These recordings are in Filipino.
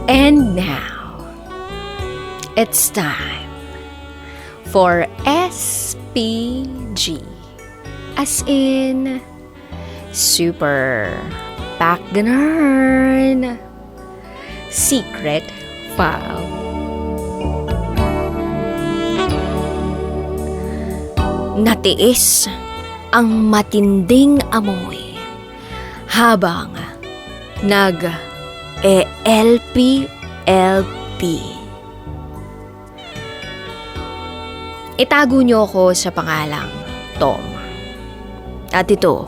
And now, it's time for SPG. As in, Super Pack Ganun. Secret File. Natiis ang matinding amoy habang nag-LP-LP. Itago niyo ako sa pangalang Tom. At ito,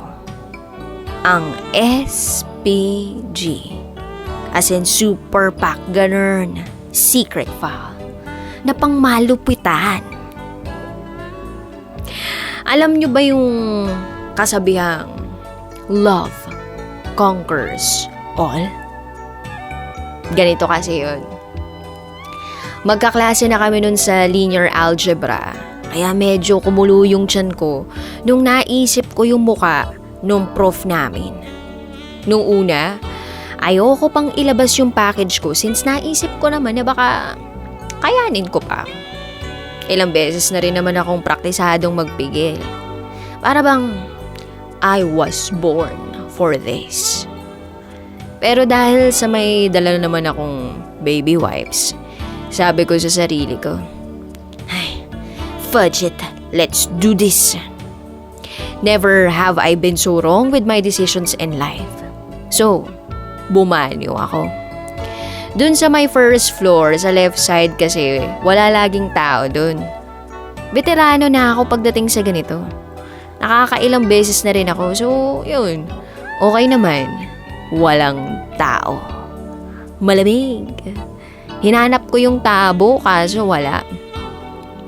ang SPG. As in Super Pack Ganun, Secret File na pangmalupitan. Alam niyo ba yung kasabihang love conquers all? Ganito kasi yun. Magkaklase na kami nun sa linear algebra. Kaya medyo kumulo yung tiyan ko nung naisip ko yung muka nung prof namin. Nung una, ayoko pang ilabas yung package ko since naisip ko naman na baka kayanin ko pa. Ilang beses na rin naman akong praktisadong magpigil. Para bang I was born for this. Pero dahil sa may dala naman akong baby wipes, sabi ko sa sarili ko, ay, fudge it, let's do this. Never have I been so wrong with my decisions in life. So, bumanyo ako. Dun sa my first floor, sa left side kasi, wala laging tao dun. Veterano na ako pagdating sa ganito. Nakakailang beses na rin ako, so yun, okay naman. Walang tao. Malamig. Hinanap ko yung tabo kaso wala.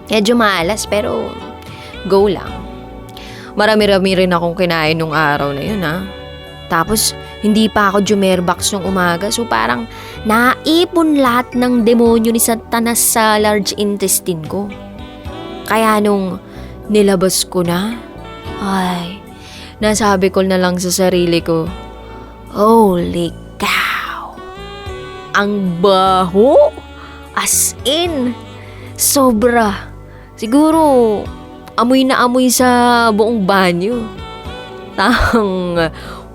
Medyo malas pero go lang. Marami-rami rin akong kinain nung araw na yun ha. Tapos hindi pa ako jumerbox nung umaga so parang naipon lahat ng demonyo ni Satanas sa large intestine ko. Kaya nung nilabas ko na, ay, nasabi ko na lang sa sarili ko, holy cow! Ang baho! As in, sobra. Siguro, amoy na amoy sa buong banyo.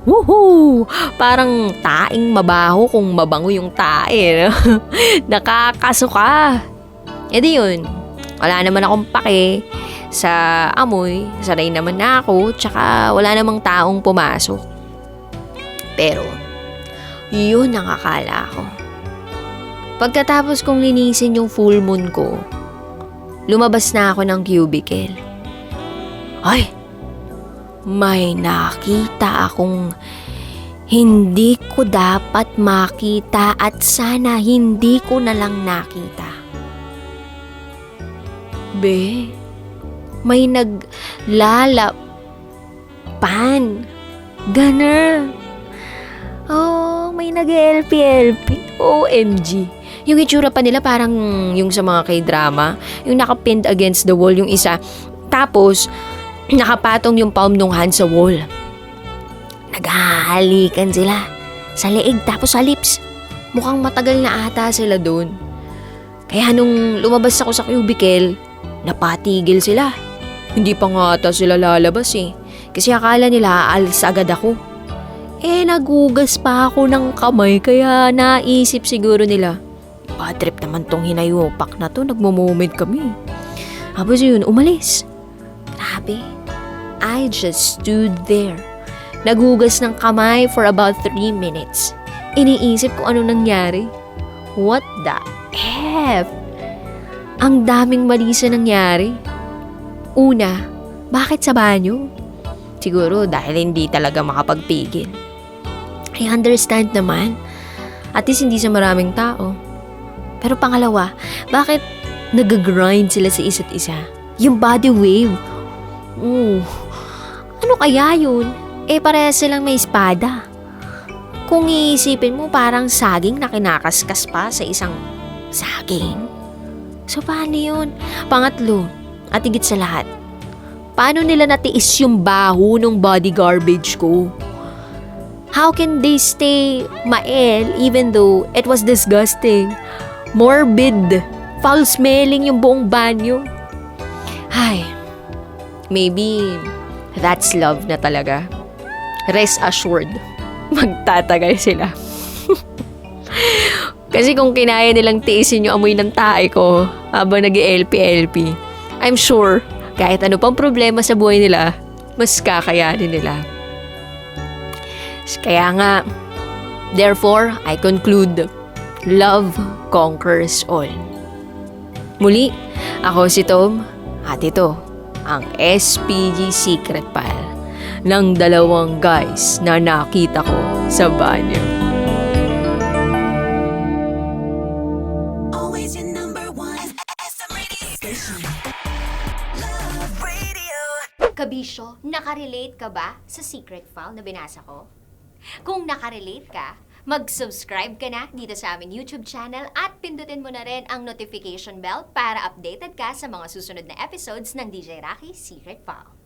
Woohoo! Parang taing mabaho kung mabango yung tae. Nakakasuka. E di yun, wala naman akong pake sa amoy. Sanay naman na ako, tsaka wala namang taong pumasok. Pero, yun ang akala ko. Pagkatapos kong linisin yung full moon ko, lumabas na ako ng cubicle. Ay! May nakita akong hindi ko dapat makita at sana hindi ko na lang nakita. Be, may naglalapan. Ganun. Oh, may nag-LP-LP. OMG. Yung itsura pa nila parang yung sa mga K-drama. Yung nakapinned against the wall yung isa. Tapos, nakapatong yung palm nung hand sa wall. Naghahalikan sila. Sa leeg tapos sa lips. Mukhang matagal na ata sila doon. Kaya nung lumabas ako sa cubicle, napatigil sila. Hindi pa nga ata sila lalabas eh. Kasi akala nila aalis agad ako. Nagugas pa ako ng kamay kaya naisip siguro nila, bad trip naman tong hinayopak na to, nagmo-moment kami. Tapos yun, umalis. Grabe. I just stood there. Nagugas ng kamay for about 3 minutes. Iniisip ko ano nangyari. What the F? Ang daming mali sa nangyari. Una, bakit sa banyo? Siguro dahil hindi talaga makapagpigil. I understand naman. At least hindi sa maraming tao. Pero pangalawa, bakit nag-grind sila sa isa't isa? Yung body wave. Ano kaya yun? Parehas silang may espada. Kung iisipin mo, parang saging na kinakaskas pa sa isang saging. So paano yun? Pangatlo, at higit sa lahat, paano nila natiis yung baho ng body garbage ko? How can they stay mael even though it was disgusting? Morbid. Foul-smelling yung buong banyo. Ay, maybe that's love na talaga. Rest assured, magtatagal sila. Kasi kung kinaya nilang tiisin yung amoy ng tae ko habang nag-LP-LP, I'm sure kahit ano pang problema sa buhay nila, mas kakayanin nila. Kaya nga, therefore, I conclude, love conquers all. Muli, ako si Tom at ito ang SPG Secret Pal ng dalawang guys na nakita ko sa banyo. Always your number one SM radio station. Love Radio. Kabisyo, nakarelate ka ba sa secret file na binasa ko? Kung nakarelate ka, mag-subscribe ka na dito sa aming YouTube channel at pindutin mo na rin ang notification bell para updated ka sa mga susunod na episodes ng DJ Rocky Secret File.